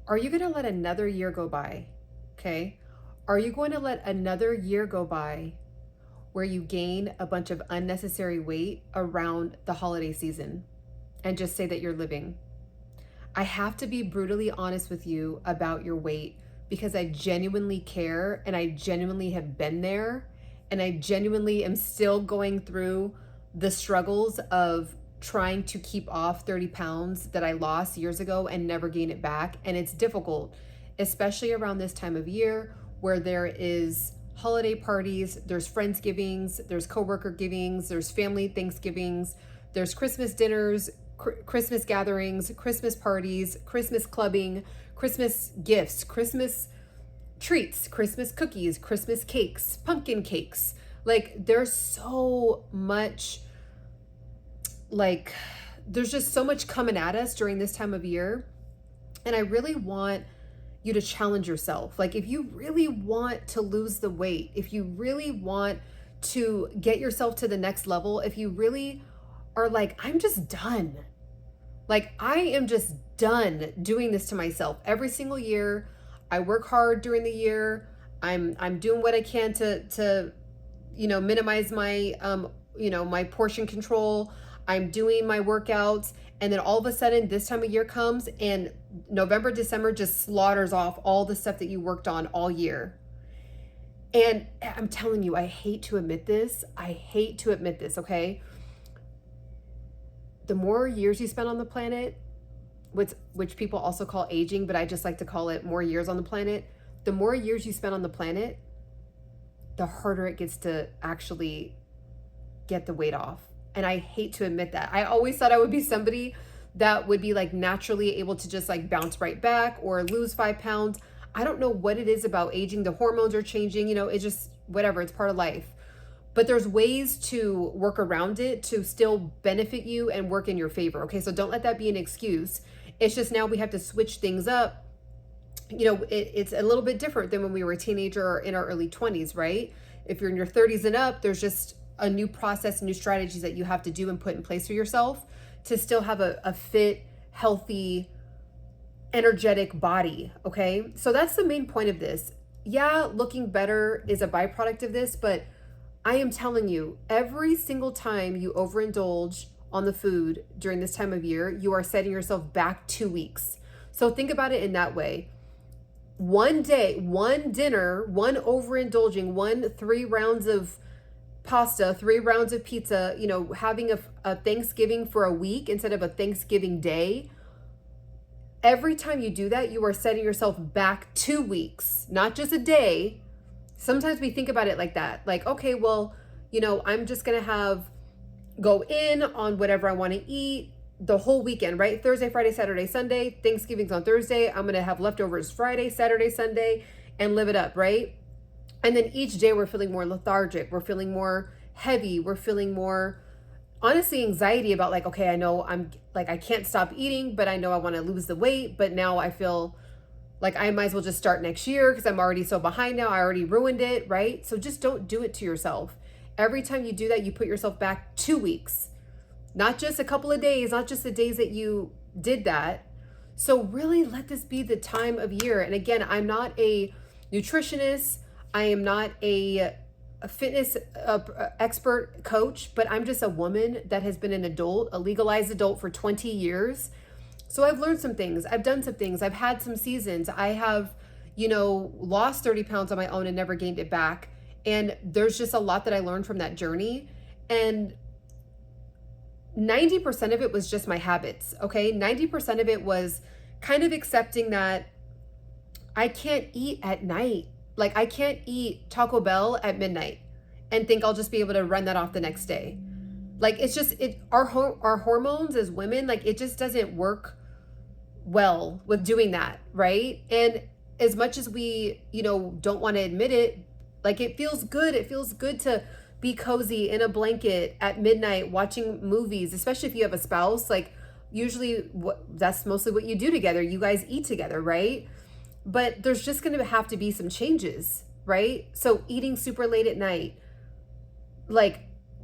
Are you going to let another year go by? Okay. Are you going to let another year go by where you gain a bunch of unnecessary weight around the holiday season and just say that you're living? I have to be brutally honest with you about your weight because I genuinely care and I genuinely have been there and I genuinely am still going through the struggles of trying to keep off 30 pounds that I lost years ago and never gain it back. And it's difficult, especially around this time of year where there is holiday parties, there's Friendsgivings, there's coworker givings, there's family Thanksgivings, there's Christmas dinners, Christmas gatherings, Christmas parties, Christmas clubbing, Christmas gifts, Christmas treats, Christmas cookies, Christmas cakes, pumpkin cakes. Like there's so much, like there's just so much coming at us during this time of year. And I really want you to challenge yourself. Like if you really want to lose the weight, if you really want to get yourself to the next level, if you really are like, I'm just done. Like I am just done doing this to myself every single year. I work hard during the year. I'm doing what I can to minimize my my portion control. I'm doing my workouts, and then all of a sudden this time of year comes and November, December just slaughters off all the stuff that you worked on all year. And I'm telling you, I hate to admit this. Okay? The more years you spend on the planet, which people also call aging, but I just like to call it more years on the planet. The more years you spend on the planet, the harder it gets to actually get the weight off. And I hate to admit that. I always thought I would be somebody that would be like naturally able to just like bounce right back or lose 5 pounds. I don't know what it is about aging. The hormones are changing, it's just whatever, it's part of life. But there's ways to work around it to still benefit you and work in your favor. Okay, so don't let that be an excuse. It's just now we have to switch things up. It's a little bit different than when we were a teenager or in our early 20s, right? If you're in your 30s and up, there's just a new process, new strategies that you have to do and put in place for yourself to still have a fit, healthy, energetic body. Okay, so that's the main point of this. Yeah, looking better is a byproduct of this, but I am telling you, every single time you overindulge on the food during this time of year, you are setting yourself back 2 weeks. So think about it in that way. One day, one dinner, one overindulging, 3 rounds of pasta, 3 rounds of pizza, having a Thanksgiving for a week instead of a Thanksgiving day. Every time you do that, you are setting yourself back 2 weeks, not just a day. Sometimes we think about it like that. Like, okay, well, I'm just going to go in on whatever I want to eat the whole weekend, right? Thursday, Friday, Saturday, Sunday. Thanksgiving's on Thursday. I'm going to have leftovers Friday, Saturday, Sunday, and live it up, right? And then each day we're feeling more lethargic. We're feeling more heavy. We're feeling more, honestly, anxiety about like, okay, I know I can't stop eating, but I know I want to lose the weight. But now I feel like I might as well just start next year because I'm already so behind now. I already ruined it, right? So just don't do it to yourself. Every time you do that, you put yourself back 2 weeks, not just a couple of days, not just the days that you did that. So really let this be the time of year. And again, I'm not a nutritionist. I am not a fitness expert coach, but I'm just a woman that has been an adult, a legalized adult for 20 years. So I've learned some things. I've done some things. I've had some seasons. I have, lost 30 pounds on my own and never gained it back. And there's just a lot that I learned from that journey. And 90% of it was just my habits, okay? 90% of it was kind of accepting that I can't eat at night. Like I can't eat Taco Bell at midnight and think I'll just be able to run that off the next day. Like it's just, our hormones as women, like it just doesn't work well with doing that, right? And as much as we, don't want to admit it, like it feels good. It feels good to be cozy in a blanket at midnight watching movies, especially if you have a spouse. Like usually that's mostly what you do together. You guys eat together, right? But there's just going to have to be some changes, right? So eating super late at night, like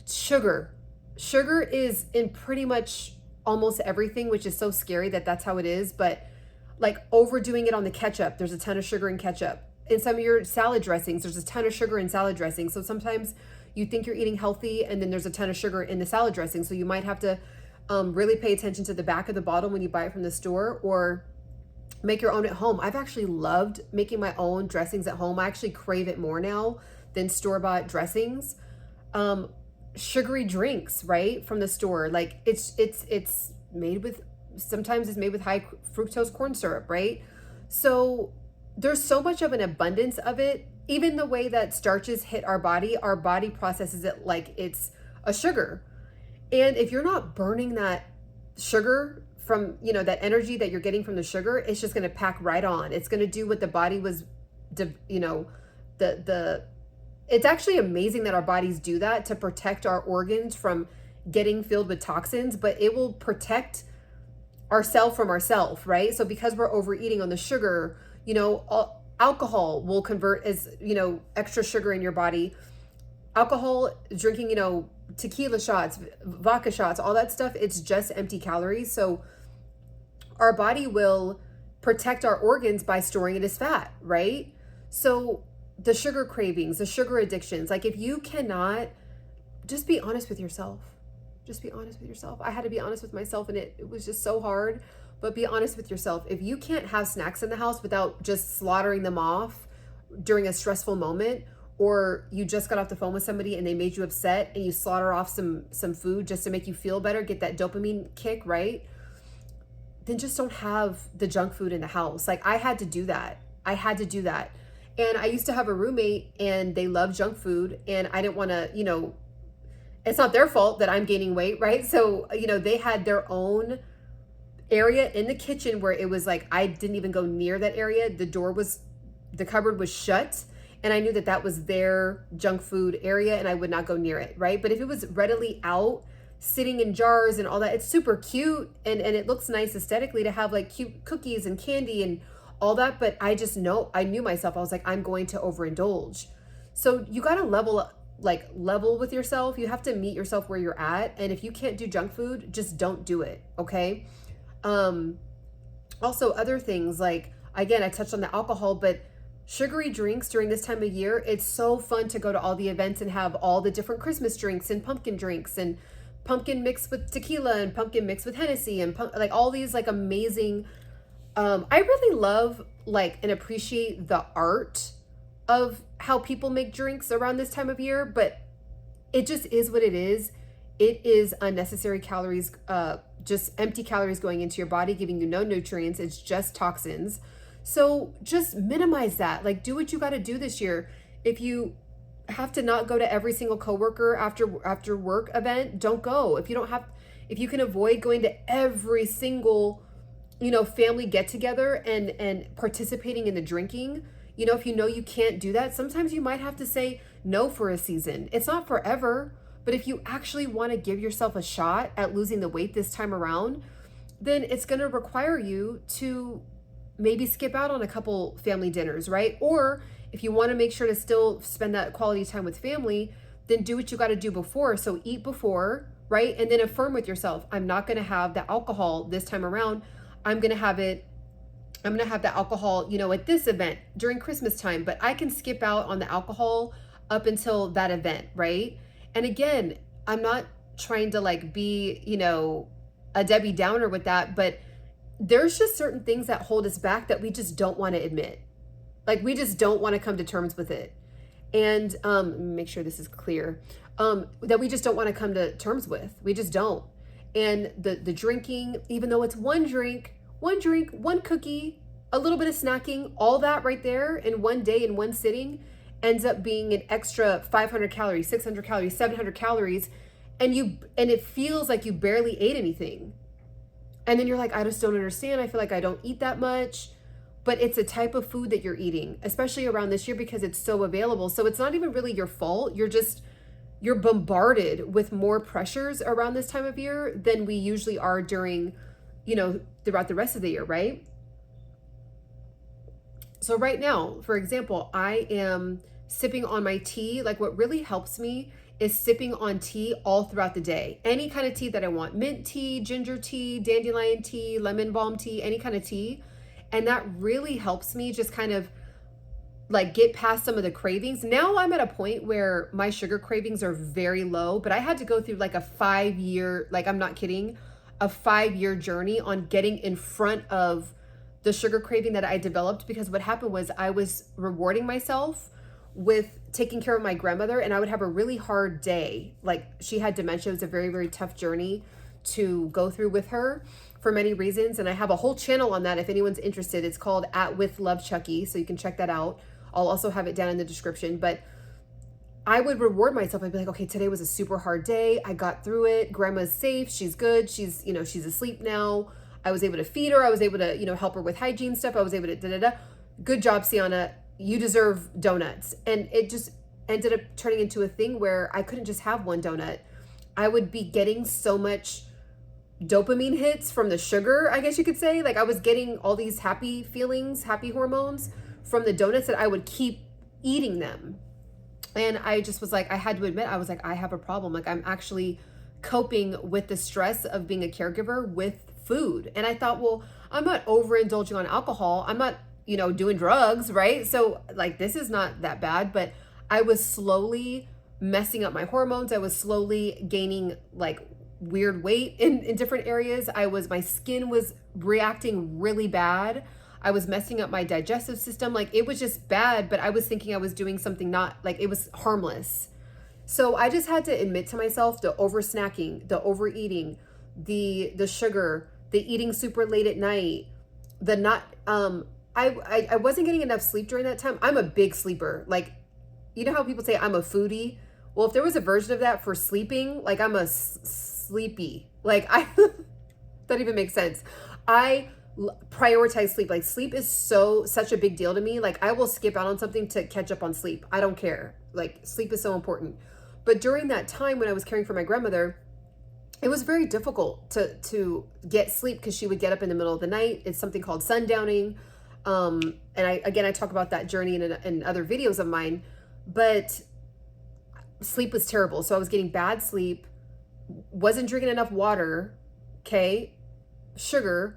sugar is in pretty much almost everything, which is so scary that that's how it is. But like overdoing it on the ketchup. There's a ton of sugar in ketchup. In some of your salad dressings, there's a ton of sugar in salad dressing. So sometimes you think you're eating healthy and then there's a ton of sugar in the salad dressing. So you might have to really pay attention to the back of the bottle when you buy it from the store, or make your own at home. I've actually loved making my own dressings at home. I actually crave it more now than store-bought dressings. Sugary drinks, right, from the store, like it's made with, sometimes it's made with high fructose corn syrup, right? So there's so much of an abundance of it. Even the way that starches hit our body processes it like it's a sugar. And if you're not burning that sugar from, you know, that energy that you're getting from the sugar, it's just going to pack right on. It's going to do what the body was, you know, it's actually amazing that our bodies do that to protect our organs from getting filled with toxins, but it will protect ourselves from ourselves, right? So because we're overeating on the sugar, you know, alcohol will convert as, you know, extra sugar in your body. Alcohol, drinking, you know, tequila shots, vodka shots, all that stuff, it's just empty calories. So our body will protect our organs by storing it as fat, right? So the sugar cravings, the sugar addictions, like if you cannot, just be honest with yourself. Just be honest with yourself. I had to be honest with myself, and it was just so hard, but be honest with yourself. If you can't have snacks in the house without just slaughtering them off during a stressful moment, or you just got off the phone with somebody and they made you upset and you slaughter off some food just to make you feel better, get that dopamine kick, right? Then just don't have the junk food in the house. Like I had to do that. And I used to have a roommate and they loved junk food, and I didn't want to, you know, it's not their fault that I'm gaining weight, right? So, you know, they had their own area in the kitchen where it was like, I didn't even go near that area. The cupboard was shut, and I knew that that was their junk food area and I would not go near it, right? But if it was readily out, sitting in jars and all that, it's super cute and it looks nice aesthetically to have like cute cookies and candy and all that. But I knew myself. I was like, I'm going to overindulge. So you got to level with yourself. You have to meet yourself where you're at. And if you can't do junk food, just don't do it. Okay. Also other things, like, again, I touched on the alcohol, but sugary drinks during this time of year, it's so fun to go to all the events and have all the different Christmas drinks and pumpkin drinks and pumpkin mixed with tequila and pumpkin mixed with Hennessy and like all these like amazing, I really love like and appreciate the art of how people make drinks around this time of year, but it just is what it is. It is unnecessary calories, just empty calories going into your body, giving you no nutrients. It's just toxins. So just minimize that. Like, do what you got to do this year. If you have to not go to every single coworker after work event, don't go. If you can avoid going to every single, you know, family get together and participating in the drinking, you know, if you know you can't do that, sometimes you might have to say no for a season. It's not forever, but if you actually want to give yourself a shot at losing the weight this time around, then it's going to require you to maybe skip out on a couple family dinners, right? Or if you want to make sure to still spend that quality time with family, then do what you got to do before. So eat before, right? And then affirm with yourself, I'm not going to have the alcohol this time around. I'm going to have the alcohol, you know, at this event during Christmas time, but I can skip out on the alcohol up until that event, right? And again, I'm not trying to like be, you know, a Debbie Downer with that, but there's just certain things that hold us back that we just don't want to admit. Like we just don't want to come to terms with it. And make sure this is clear, that we just don't want to come to terms with. We just don't. And the drinking, even though it's one drink, one cookie, a little bit of snacking, all that right there in one day, in one sitting, ends up being an extra 500 calories, 600 calories, 700 calories. And it feels like you barely ate anything. And then you're like, I just don't understand. I feel like I don't eat that much, but it's a type of food that you're eating, especially around this year because it's so available. So it's not even really your fault. You're bombarded with more pressures around this time of year than we usually are during, you know, throughout the rest of the year, right? So right now, for example, I am sipping on my tea. Like what really helps me is sipping on tea all throughout the day. Any kind of tea that I want, mint tea, ginger tea, dandelion tea, lemon balm tea, any kind of tea. And that really helps me just kind of like get past some of the cravings. Now I'm at a point where my sugar cravings are very low, but I had to go through like a 5-year, like I'm not kidding, a 5-year journey on getting in front of the sugar craving that I developed, because what happened was I was rewarding myself with taking care of my grandmother, and I would have a really hard day. Like, she had dementia. It was a very, very tough journey to go through with her for many reasons. And I have a whole channel on that if anyone's interested. It's called @WithLoveChuckie, so you can check that out. I'll also have it down in the description. But I would reward myself. I'd be like, okay, today was a super hard day. I got through it. Grandma's safe. She's good. She's, you know, she's asleep now. I was able to feed her. I was able to, you know, help her with hygiene stuff. I was able to da-da-da. Good job, Ciana. You deserve donuts. And it just ended up turning into a thing where I couldn't just have one donut. I would be getting so much dopamine hits from the sugar, I guess you could say. Like, I was getting all these happy feelings, happy hormones from the donuts, that I would keep eating them. And I just was like, I had to admit, I was like, I have a problem. Like, I'm actually coping with the stress of being a caregiver with food. And I thought, well, I'm not overindulging on alcohol. I'm not, you know, doing drugs, right? So like, this is not that bad. But I was slowly messing up my hormones. I was slowly gaining like weird weight in different areas. My skin was reacting really bad. I was messing up my digestive system. Like, it was just bad, but I was thinking I was doing something not, like, it was harmless. So I just had to admit to myself the over snacking, the overeating, the sugar, the eating super late at night, the not, I wasn't getting enough sleep during that time. I'm a big sleeper. Like, you know how people say I'm a foodie? Well, if there was a version of that for sleeping, like, I'm a sleepy. Like, that even makes sense. I prioritize sleep. Like, sleep is such a big deal to me. Like, I will skip out on something to catch up on sleep. I don't care. Like, sleep is so important. But during that time when I was caring for my grandmother, it was very difficult to get sleep, because she would get up in the middle of the night. It's something called sundowning. And I talk about that journey in other videos of mine, but sleep was terrible. So I was getting bad sleep, wasn't drinking enough water, okay, sugar,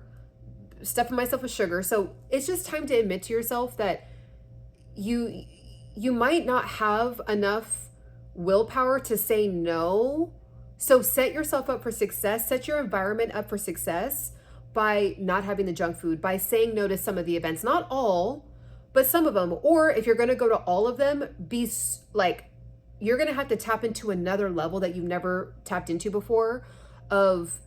stuffing myself with sugar. So it's just time to admit to yourself that you might not have enough willpower to say no. So set yourself up for success, set your environment up for success by not having the junk food, by saying no to some of the events, not all, but some of them. Or if you're going to go to all of them, be like, you're going to have to tap into another level that you've never tapped into before, of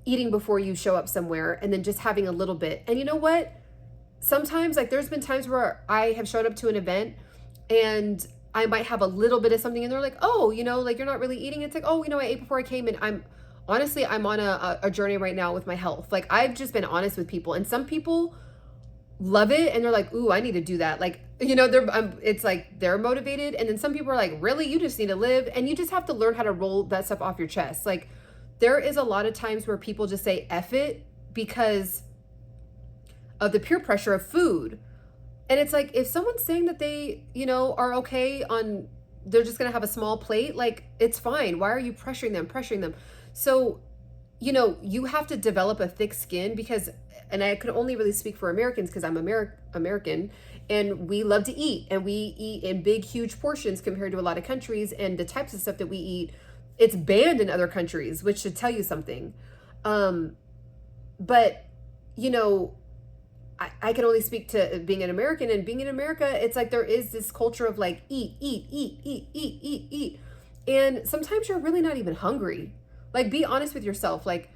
eating before you show up somewhere, and then just having a little bit. And you know what? Sometimes, like, there's been times where I have showed up to an event and I might have a little bit of something, and they're like, oh, you know, like, you're not really eating. It's like, oh, you know, I ate before I came. And I'm on a journey right now with my health. Like, I've just been honest with people, and some people love it and they're like, ooh, I need to do that. Like, you know, it's like they're motivated. And then some people are like, really, you just need to live. And you just have to learn how to roll that stuff off your chest. Like, there is a lot of times where people just say F it because of the peer pressure of food. And it's like, if someone's saying that they, you know, are okay on, they're just going to have a small plate, like, it's fine. Why are you pressuring them? So, you know, you have to develop a thick skin, because, and I could only really speak for Americans because I'm American, and we love to eat, and we eat in big, huge portions compared to a lot of countries. And the types of stuff that we eat, it's banned in other countries, which should tell you something. But, you know, I can only speak to being an American, and being in America, it's like there is this culture of like, eat. And sometimes you're really not even hungry. Like, be honest with yourself. Like,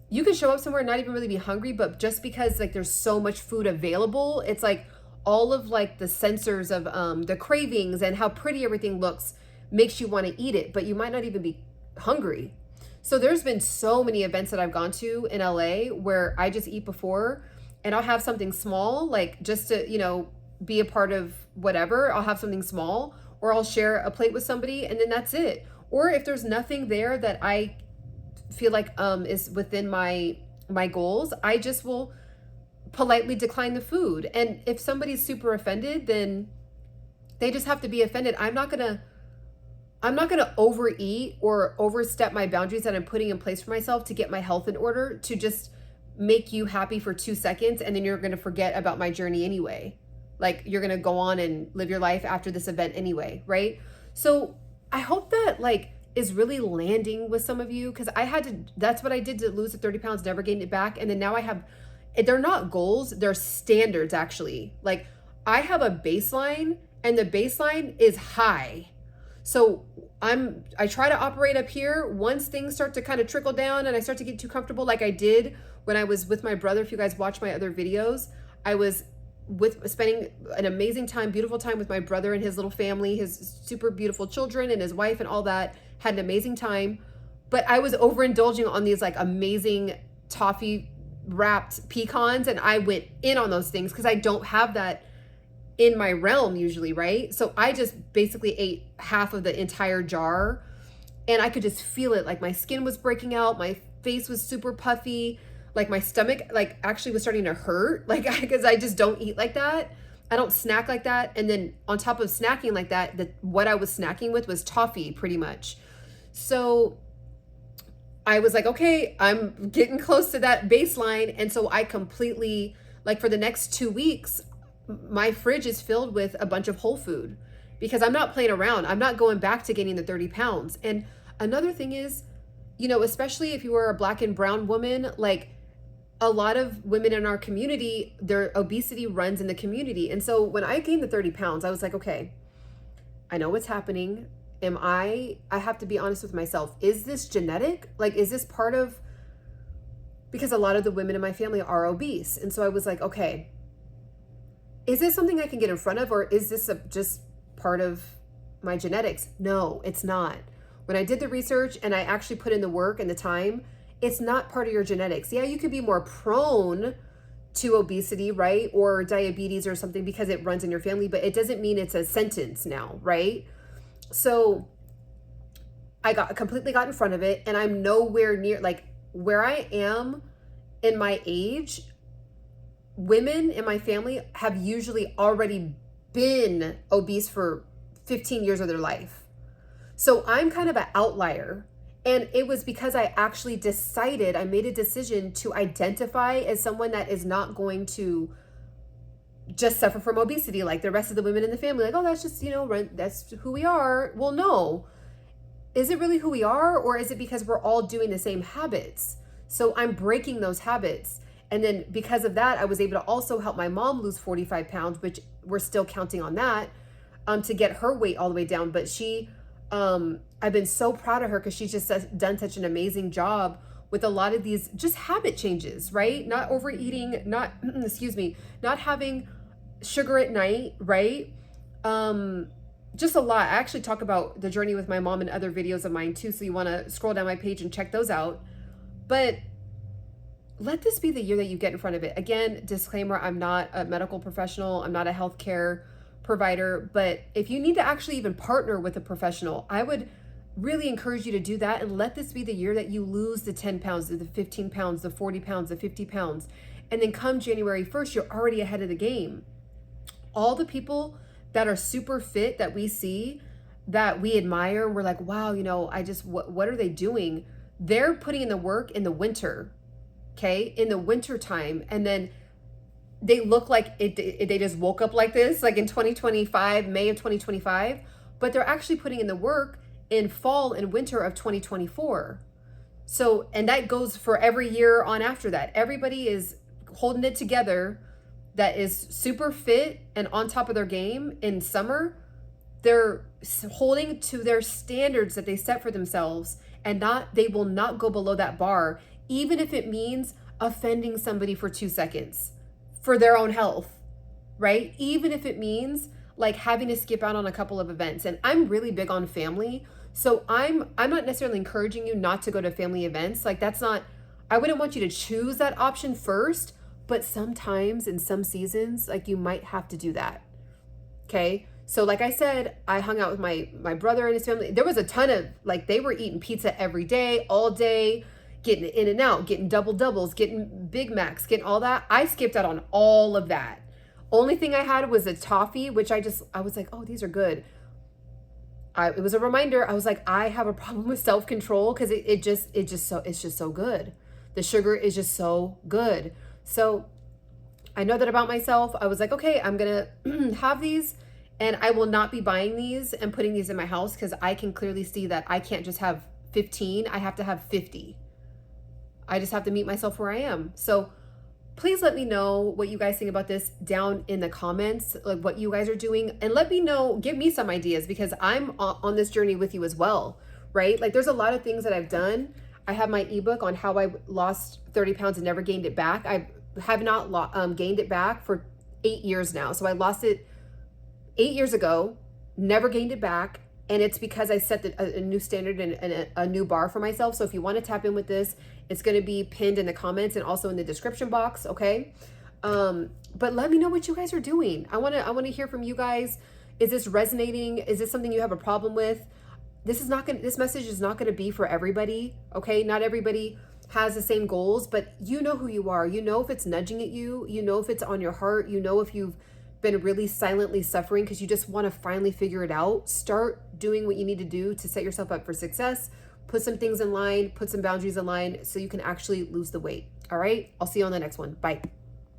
you can show up somewhere and not even really be hungry, but just because like there's so much food available, it's like all of like the sensors of the cravings and how pretty everything looks makes you want to eat it, but you might not even be hungry. So there's been so many events that I've gone to in LA where I just eat before, and I'll have something small, like just to, you know, be a part of whatever. I'll have something small, or I'll share a plate with somebody, and then that's it. Or if there's nothing there that I feel like is within my goals, I just will politely decline the food. And if somebody's super offended, then they just have to be offended. I'm not gonna overeat or overstep my boundaries that I'm putting in place for myself to get my health in order, to just make you happy for 2 seconds, and then you're going to forget about my journey anyway. Like, you're going to go on and live your life after this event anyway, right? So I hope that like is really landing with some of you, because that's what I did to lose the 30 pounds, never gained it back. And then now I have, they're not goals, they're standards actually. Like, I have a baseline, and the baseline is high. So I try to operate up here. Once things start to kind of trickle down and I start to get too comfortable, like I did when I was with my brother. If you guys watch my other videos, I was spending an amazing time, beautiful time with my brother and his little family, his super beautiful children and his wife and all that. Had an amazing time. But I was overindulging on these like amazing toffee wrapped pecans, and I went in on those things because I don't have that in my realm usually, right? So I just basically ate half of the entire jar, and I could just feel it. Like, my skin was breaking out, my face was super puffy, like my stomach like actually was starting to hurt, like, because I just don't eat like that. I don't snack like that. And then on top of snacking like that, what I was snacking with was toffee pretty much. So I was like, okay, I'm getting close to that baseline. And so I completely, like, for the next 2 weeks, my fridge is filled with a bunch of whole food, because I'm not playing around. I'm not going back to gaining the 30 pounds. And another thing is, you know, especially if you are a Black and brown woman, like, a lot of women in our community, their obesity runs in the community. And so when I gained the 30 pounds, I was like, okay, I know what's happening. I have to be honest with myself. Is this genetic? Like, is this part of, because a lot of the women in my family are obese. And so I was like, okay, is this something I can get in front of, or is this just part of my genetics? No, it's not. When I did the research and I actually put in the work and the time, it's not part of your genetics. Yeah, you could be more prone to obesity, right? Or diabetes or something because it runs in your family, but it doesn't mean it's a sentence now, right? So I completely got in front of it, and I'm nowhere near, like, where I am in my age. Women in my family have usually already been obese for 15 years of their life. So I'm kind of an outlier. And it was because I actually decided, I made a decision to identify as someone that is not going to just suffer from obesity like the rest of the women in the family. Like, oh, that's just, you know, that's who we are. Well, no. Is it really who we are? Or is it because we're all doing the same habits? So I'm breaking those habits. And then because of that, I was able to also help my mom lose 45 pounds, which we're still counting on that, to get her weight all the way down. But I've been so proud of her, because she's just done such an amazing job with a lot of these just habit changes, right? Not overeating, not having sugar at night, right? Just a lot. I actually talk about the journey with my mom in other videos of mine too. So you want to scroll down my page and check those out. But let this be the year that you get in front of it. Again, disclaimer, I'm not a medical professional. I'm not a healthcare provider. But if you need to actually even partner with a professional, I would really encourage you to do that, and let this be the year that you lose the 10 pounds, the 15 pounds, the 40 pounds, the 50 pounds. And then come January 1st, you're already ahead of the game. All the people that are super fit that we see, that we admire, we're like, wow, you know, what are they doing? They're putting in the work in the winter, okay? In the winter time. And then they look like they just woke up like this, like in 2025, May of 2025, but they're actually putting in the work in fall and winter of 2024. So, and that goes for every year on after that. Everybody is holding it together that is super fit and on top of their game in summer. They're holding to their standards that they set for themselves, and they will not go below that bar, even if it means offending somebody for 2 seconds for their own health, right? Even if it means like having to skip out on a couple of events. And I'm really big on family. So I'm not necessarily encouraging you not to go to family events. Like, I wouldn't want you to choose that option first, but sometimes in some seasons, like, you might have to do that. Okay. So like I said, I hung out with my brother and his family. There was a ton of, like, they were eating pizza every day, all day, getting in and out, getting double doubles, getting Big Macs, getting all that. I skipped out on all of that. Only thing I had was a toffee, which I was like, oh, these are good. It was a reminder. I was like, I have a problem with self-control, because it's just so good. The sugar is just so good. So I know that about myself. I was like, okay, I'm gonna have these, and I will not be buying these and putting these in my house, because I can clearly see that I can't just have 15, I have to have 50. I just have to meet myself where I am. So please let me know what you guys think about this down in the comments, like what you guys are doing, and let me know, give me some ideas, because I'm on this journey with you as well, right? Like there's a lot of things that I've done. I have my ebook on how I lost 30 pounds and never gained it back. I have not gained it back for 8 years now. So I lost it 8 years ago, never gained it back. And it's because I set a new standard and a new bar for myself. So if you want to tap in with this, it's going to be pinned in the comments and also in the description box. Okay. But let me know what you guys are doing. I want to hear from you guys. Is this resonating? Is this something you have a problem with? This message is not going to be for everybody. Okay. Not everybody has the same goals, but you know who you are. You know if it's nudging at you, you know if it's on your heart, you know if you've been really silently suffering because you just want to finally figure it out. Start doing what you need to do to set yourself up for success. Put some things in line, put some boundaries in line so you can actually lose the weight. All right. I'll see you on the next one. Bye.